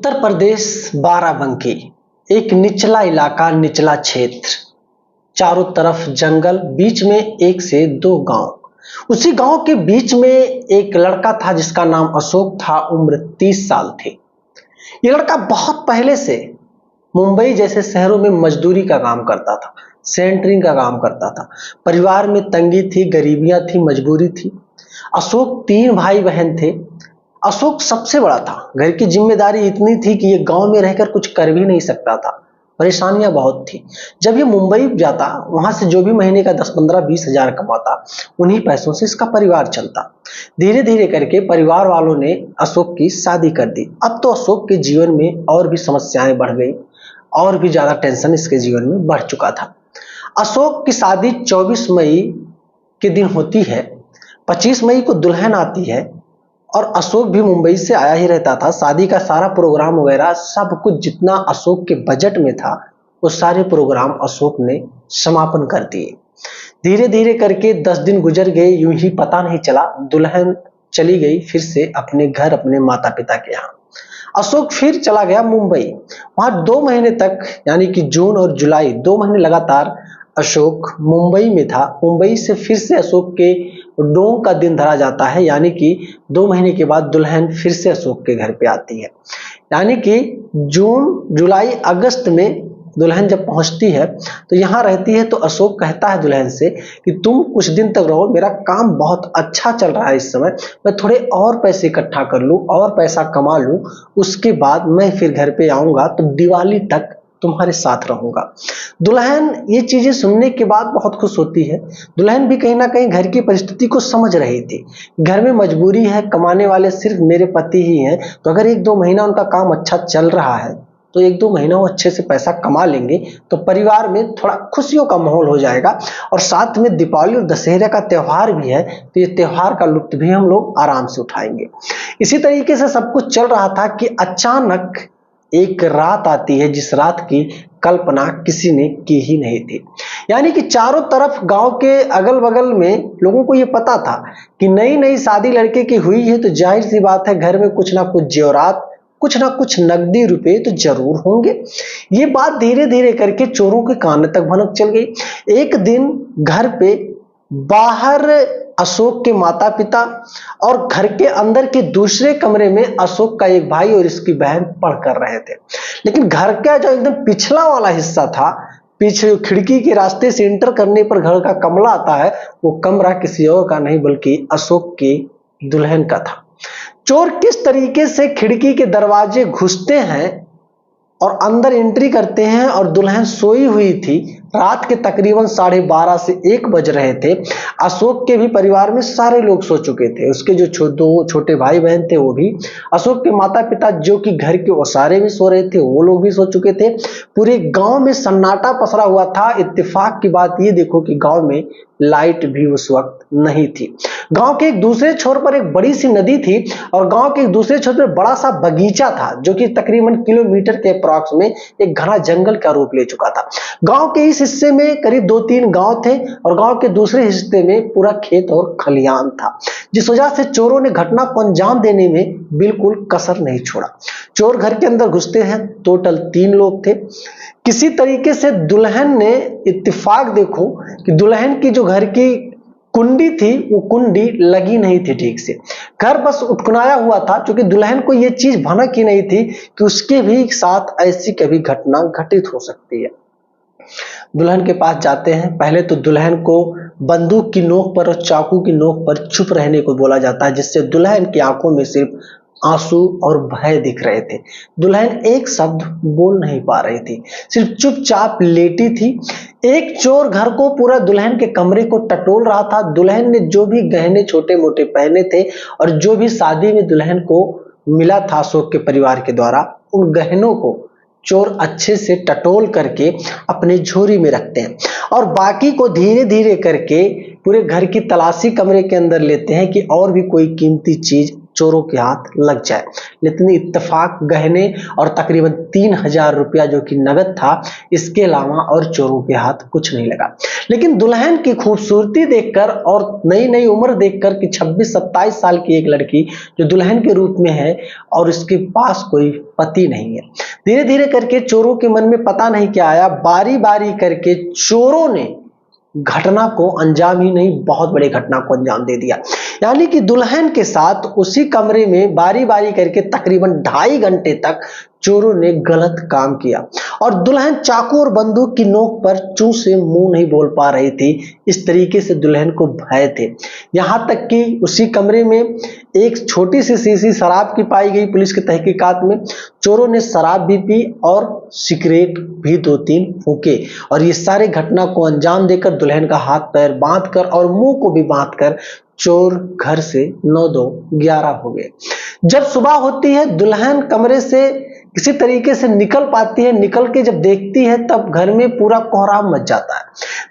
उत्तर प्रदेश बाराबंकी एक निचला इलाका, निचला क्षेत्र, चारों तरफ जंगल, बीच में एक से दो गांव। उसी गांव के बीच में एक लड़का था जिसका नाम अशोक था। उम्र 30 साल थी। ये लड़का बहुत पहले से मुंबई जैसे शहरों में मजदूरी का काम करता था, सेंटरिंग का काम करता था। परिवार में तंगी थी, गरीबियां थी, मजबूरी थी। अशोक 3 भाई बहन थे। अशोक सबसे बड़ा था। घर की जिम्मेदारी इतनी थी कि ये गांव में रहकर कुछ कर भी नहीं सकता था। परेशानियां बहुत थी। जब ये मुंबई जाता, वहां से जो भी महीने का 10, 15, 20 हजार कमाता, उन्हीं पैसों से इसका परिवार चलता। धीरे धीरे करके परिवार वालों ने अशोक की शादी कर दी। अब तो अशोक के जीवन में और भी समस्याएं बढ़ गई, और भी ज्यादा टेंशन इसके जीवन में बढ़ चुका था। अशोक की शादी 24 मई के दिन होती है। 25 मई को दुल्हन आती है और अशोक भी मुंबई से आया ही रहता था। शादी का सारा प्रोग्राम वगैरह सब कुछ जितना अशोक के बजट में था, वो सारे प्रोग्राम अशोक ने समापन कर दिए। धीरे धीरे करके 10 दिन गुजर गए, यूं ही पता नहीं चला। दुल्हन चली गई फिर से अपने घर, अपने माता पिता के यहाँ। अशोक फिर चला गया मुंबई। वहां 2 महीने तक, यानी कि जून और जुलाई, 2 महीने लगातार अशोक मुंबई में था। मुंबई से फिर से अशोक के डोंग का दिन धरा जाता है, यानी कि 2 महीने के बाद दुल्हन फिर से अशोक के घर पे आती है। यानी कि जून, जुलाई, अगस्त में दुल्हन जब पहुंचती है तो यहाँ रहती है। तो अशोक कहता है दुल्हन से कि तुम कुछ दिन तक रहो, मेरा काम बहुत अच्छा चल रहा है इस समय, मैं थोड़े और पैसे इकट्ठा कर लूं और पैसा कमा लूं, उसके बाद मैं फिर घर पे आऊंगा तो दिवाली तक तुम्हारे साथ रहूंगा। दुल्हन ये चीजें सुनने के बाद बहुत खुश होती है। दुल्हन भी कहीं ना कहीं घर की परिस्थिति को समझ रही थी। घर में मजबूरी है, कमाने वाले सिर्फ मेरे पति ही हैं, तो अगर 1-2 महीना उनका काम अच्छा चल रहा है तो 1-2 महीना वो अच्छे से पैसा कमा लेंगे तो परिवार में थोड़ा खुशियों का माहौल हो जाएगा। और साथ में दीपावली और दशहरा का त्योहार भी है, तो ये त्योहार का लुत्फ भी हम लोग आराम से उठाएंगे। इसी तरीके से सब कुछ चल रहा था कि अचानक एक रात आती है जिस रात की कल्पना किसी ने की ही नहीं थी। यानी कि चारों तरफ गांव के अगल बगल में लोगों को ये पता था कि नई नई शादी लड़के की हुई है, तो जाहिर सी बात है घर में कुछ ना कुछ जेवरात, कुछ ना कुछ नकदी रुपए तो जरूर होंगे। ये बात धीरे धीरे करके चोरों के कान तक भनक चल गई। एक दिन घर पे बाहर अशोक के माता पिता और घर के अंदर के दूसरे कमरे में अशोक का एक भाई और इसकी बहन पढ़ कर रहे थे। लेकिन घर का जो एकदम पिछला वाला हिस्सा था, पीछे खिड़की के रास्ते से एंटर करने पर घर का कमरा आता है, वो कमरा किसी और का नहीं बल्कि अशोक की दुल्हन का था। चोर किस तरीके से खिड़की के दरवाजे घुसते हैं और अंदर एंट्री करते हैं, और दुल्हन सोई हुई थी। रात के तकरीबन 12:30 से 1 बज रहे थे। अशोक के भी परिवार में सारे लोग सो चुके थे। उसके जो 2 छोटे भाई बहन थे वो भी, अशोक के माता पिता जो कि घर के ओसारे में सो रहे थे वो लोग भी सो चुके थे। पूरे गांव में सन्नाटा पसरा हुआ था। इत्तेफाक की बात ये देखो कि गांव में लाइट भी उस वक्त नहीं थी। गांव के एक दूसरे छोर पर एक बड़ी सी नदी थी और गांव के एक दूसरे छोर पर बड़ा सा बगीचा था जो कि तकरीबन किलोमीटर के अप्रॉक्स में एक घना जंगल का रूप ले चुका था। गांव के इस हिस्से में करीब 2-3 गांव थे और गांव के दूसरे हिस्से में पूरा खेत और खलिहान था, जिस वजह से चोरों ने घटना को अंजाम देने में बिल्कुल कसर नहीं छोड़ा। चोर घर के अंदर घुसते हैं। टोटल 3 लोग थे। किसी तरीके से दुल्हन ने, इत्तेफाक देखो कि दुल्हन की जो घर की कुंडी थी वो कुंडी लगी नहीं थी ठीक से। घर बस उठकुनाया हुआ था, क्योंकि दुल्हन को ये चीज भनक ही नहीं थी कि उसके भी साथ ऐसी कभी घटना घटित हो सकती है। दुल्हन के पास जाते हैं। पहले तो दुल्हन को बंदूक की नोक पर और चाकू की नोक पर चुप रहने को बोला जाता है, जिससे दुल्हन की आंखों में सिर्फ आंसू और भय दिख रहे थे। दुल्हन एक शब्द बोल नहीं पा रही थी, सिर्फ चुपचाप लेटी थी। एक चोर घर को, पूरा दुल्हन के कमरे को टटोल रहा था। दुल्हन ने जो भी गहने छोटे मोटे पहने थे और जो भी शादी में दुल्हन को मिला था अशोक के परिवार के द्वारा, उन गहनों को चोर अच्छे से टटोल करके अपने झोरी में रखते हैं और बाकी को धीरे धीरे करके पूरे घर की तलाशी कमरे के अंदर लेते हैं कि और भी कोई कीमती चीज चोरों के हाथ लग जाए। लेकिन इत्तेफाक गहने और तकरीबन 3000 रुपया जो कि नगद था, इसके अलावा और चोरों के हाथ कुछ नहीं लगा। लेकिन दुल्हन की खूबसूरती देखकर और नई नई उम्र देखकर कि 26-27 साल की एक लड़की जो दुल्हन के रूप में है और इसके पास कोई पति नहीं है, धीरे धीरे करके चोरों के मन में पता नहीं क्या आया, बारी बारी करके चोरों ने घटना को अंजाम ही नहीं, बहुत बड़ी घटना को अंजाम दे दिया। यानी कि दुल्हन के साथ उसी कमरे में बारी बारी करके तकरीबन 2.5 घंटे तक चोरों ने गलत काम किया और दुल्हन चाकू और बंदूक की नोक पर चू से मुंह नहीं बोल पा रही थी। इस तरीके से दुल्हन को भय थे। यहां तक कि उसी कमरे में एक छोटी सी शीशी शराब की पाई गई। पुलिस की तहकीकात में चोरों ने शराब भी पी और सिगरेट भी 2-3 फूके और ये सारे घटना को अंजाम देकर दुल्हन का हाथ पैर बांधकर और मुंह को भी बांधकर चोर घर से 9-2-11 हो गए। जब सुबह होती है, दुल्हन कमरे से किसी तरीके से निकल पाती है। निकल के जब देखती है तब घर में पूरा कोहराम मच जाता है।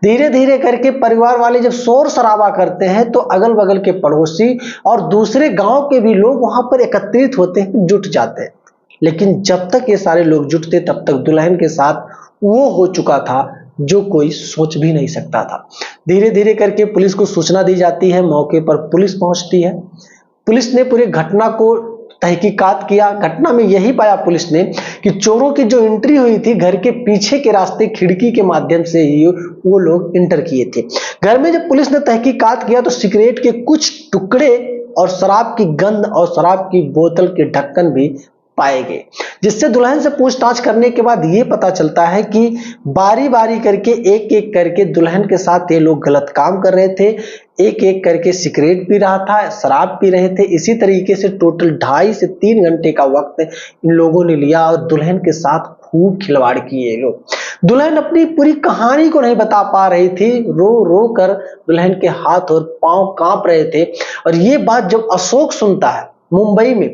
धीरे धीरे करके परिवार वाले जब शोर शराबा करते हैं तो अगल बगल के पड़ोसी और दूसरे गांव के भी लोग वहां पर एकत्रित होते हैं, जुट जाते हैं। लेकिन जब तक ये सारे लोग जुटते तब तक दुल्हन के साथ वो हो चुका था जो कोई सोच भी नहीं सकता था। धीरे धीरे करके पुलिस को सूचना दी जाती है। मौके पर पुलिस पहुंचती है। पुलिस ने पूरे घटना को तहकीकात किया। घटना में यही पाया पुलिस ने कि चोरों की जो एंट्री हुई थी घर के पीछे के रास्ते खिड़की के माध्यम से ही वो लोग इंटर किए थे। घर में जब पुलिस ने तहकीकात किया तो सिगरेट के कुछ टुकड़े और शराब की गंध और शराब की बोतल के ढक्कन भी पाए गए, जिससे दुल्हन से पूछताछ करने के बाद ये पता चलता है कि बारी बारी करके एक एक करके दुल्हन के साथ ये लोग गलत काम कर रहे थे। एक एक करके सिगरेट पी रहा था, शराब पी रहे थे। इसी तरीके से टोटल 2.5 से 3 घंटे का वक्त इन लोगों ने लिया और दुल्हन के साथ खूब खिलवाड़ किए लोग। दुल्हन अपनी पूरी कहानी को नहीं बता पा रही थी। रो रो कर दुल्हन के हाथ और पांव कांप रहे थे। और ये बात जब अशोक सुनता है मुंबई में,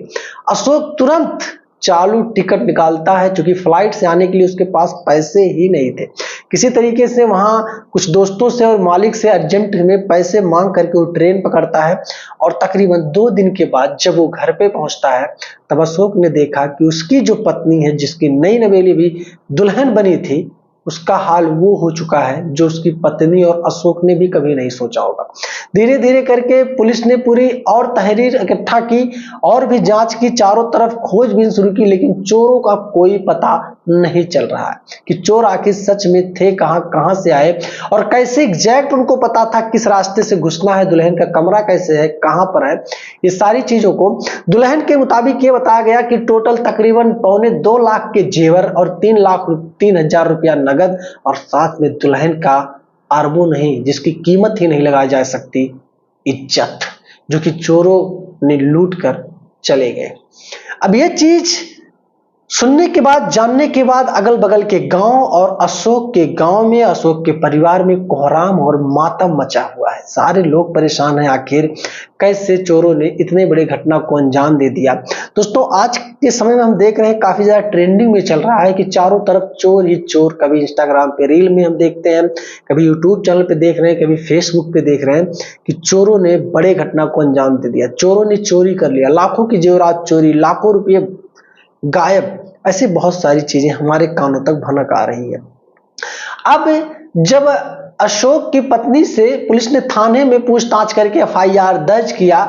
अशोक तुरंत चालू टिकट निकालता है, क्योंकि फ्लाइट से आने के लिए उसके पास पैसे ही नहीं थे। किसी तरीके से वहां कुछ दोस्तों से और मालिक से अर्जेंट में पैसे मांग करके वो ट्रेन पकड़ता है और तकरीबन 2 दिन के बाद जब वो घर पे पहुंचता है तब अशोक ने देखा कि उसकी जो पत्नी है, जिसकी नई नवेली भी दुल्हन बनी थी, उसका हाल वो हो चुका है जो उसकी पत्नी और अशोक ने भी कभी नहीं सोचा होगा। धीरे धीरे करके पुलिस ने पूरी और तहरीर इकट्ठा की और भी जांच की, चारों तरफ खोजबीन शुरू की, लेकिन चोरों का कोई पता नहीं चल रहा है कि चोर आखिर सच में थे कहां से आए और कैसे एग्जैक्ट उनको पता था किस रास्ते से घुसना है, दुल्हन का कमरा कैसे है, कहां पर है। ये सारी चीजों को दुल्हन के मुताबिक ये बताया गया कि टोटल तकरीबन 2.25 लाख के जेवर और 3,03,000 रुपया नगद और साथ में दुल्हन का अरबों नहीं, जिसकी कीमत ही नहीं लगाई जा सकती, इज्जत, जो कि चोरों ने लूट कर चले गए। अब ये चीज सुनने के बाद, जानने के बाद अगल बगल के गांव और अशोक के गांव में, अशोक के परिवार में कोहराम और मातम मचा हुआ है। सारे लोग परेशान हैं, आखिर कैसे चोरों ने इतने बड़े घटना को अंजाम दे दिया। दोस्तों, आज के समय में हम देख रहे हैं काफी ज्यादा ट्रेंडिंग में चल रहा है कि चारों तरफ चोर ही चोर। कभी इंस्टाग्राम पे रील में हम देखते हैं, कभी यूट्यूब चैनल पे देख रहे हैं, कभी फेसबुक पे देख रहे हैं कि चोरों ने बड़े घटना को अंजाम दे दिया। चोरों ने चोरी कर लिया, लाखों की जेवरात चोरी, लाखों रुपये गायब। ऐसी बहुत सारी चीजें हमारे कानों तक भनक आ रही है। अब जब अशोक की पत्नी से पुलिस ने थाने में पूछताछ करके एफआईआर दर्ज किया,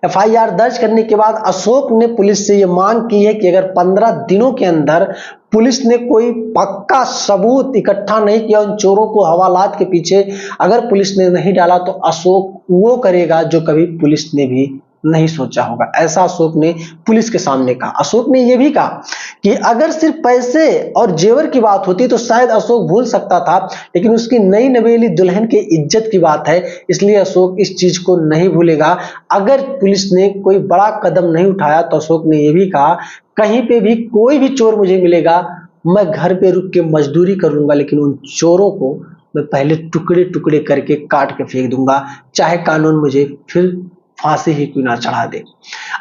एफआईआर दर्ज करने के बाद अशोक ने पुलिस से यह मांग की है कि अगर 15 दिनों के अंदर पुलिस ने कोई पक्का सबूत इकट्ठा नहीं किया, उन चोरों को हवालात के पीछे अगर पुलिस ने नहीं डाला, तो अशोक वो करेगा जो कभी पुलिस ने भी नहीं सोचा होगा। ऐसा अशोक ने पुलिस के सामने कहा। अशोक ने यह भी कहा कि अगर सिर्फ पैसे और जेवर की बात होती तो शायद अशोक भूल सकता था, लेकिन उसकी नई नवेली दुल्हन की इज्जत की बात है, इसलिए अशोक इस चीज को नहीं भूलेगा। अगर पुलिस ने कोई बड़ा कदम नहीं उठाया तो अशोक ने यह भी कहा, कहीं पे भी कोई भी चोर मुझे मिलेगा, मैं घर पे रुक के मजदूरी करूंगा, लेकिन उन चोरों को मैं पहले टुकड़े टुकड़े करके काट के फेंक दूंगा, चाहे कानून मुझे फिर फांसी ही क्यों ना चढ़ा दे।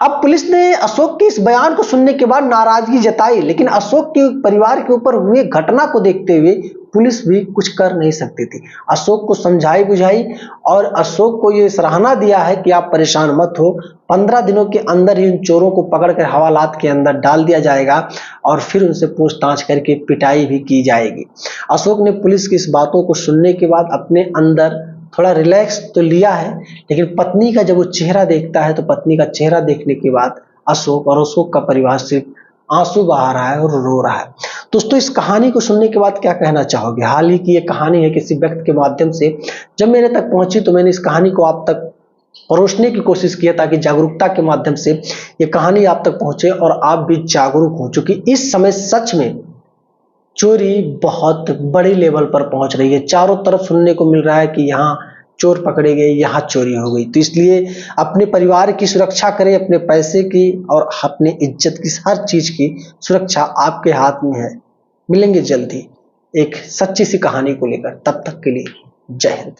अब पुलिस ने अशोक के इस बयान को सुनने के बाद नाराजगी जताई, लेकिन अशोक के परिवार के ऊपर हुए घटना को देखते हुए पुलिस भी कुछ कर नहीं सकती थी। अशोक को समझाई बुझाई और अशोक को ये सराहना दिया है कि आप परेशान मत हो, 15 दिनों के अंदर ही उन चोरों को पकड़कर हवालात के अंदर डाल दिया जाएगा और फिर उनसे पूछताछ करके पिटाई भी की जाएगी। अशोक ने पुलिस की इस बातों को सुनने के बाद अपने अंदर थोड़ा रिलैक्स तो लिया है, लेकिन पत्नी का जब वो चेहरा देखता है तो पत्नी का चेहरा देखने के बाद अशोक और अशोक का परिवार सिर्फ आंसू बहा रहा है और रो रहा है। दोस्तों, इस कहानी को सुनने के बाद क्या कहना चाहोगे? हाल ही की ये कहानी है, किसी व्यक्ति के माध्यम से जब मेरे तक पहुंची तो मैंने इस कहानी को आप तक परोसने की कोशिश की ताकि जागरूकता के माध्यम से ये कहानी आप तक पहुंचे और आप भी जागरूक हो, चूंकि इस समय सच में चोरी बहुत बड़ी लेवल पर पहुंच रही है। चारों तरफ सुनने को मिल रहा है कि यहाँ चोर पकड़े गए, यहाँ चोरी हो गई। तो इसलिए अपने परिवार की सुरक्षा करें, अपने पैसे की और अपने इज्जत की, हर चीज की सुरक्षा आपके हाथ में है। मिलेंगे जल्द ही एक सच्ची सी कहानी को लेकर, तब तक के लिए जय हिंद।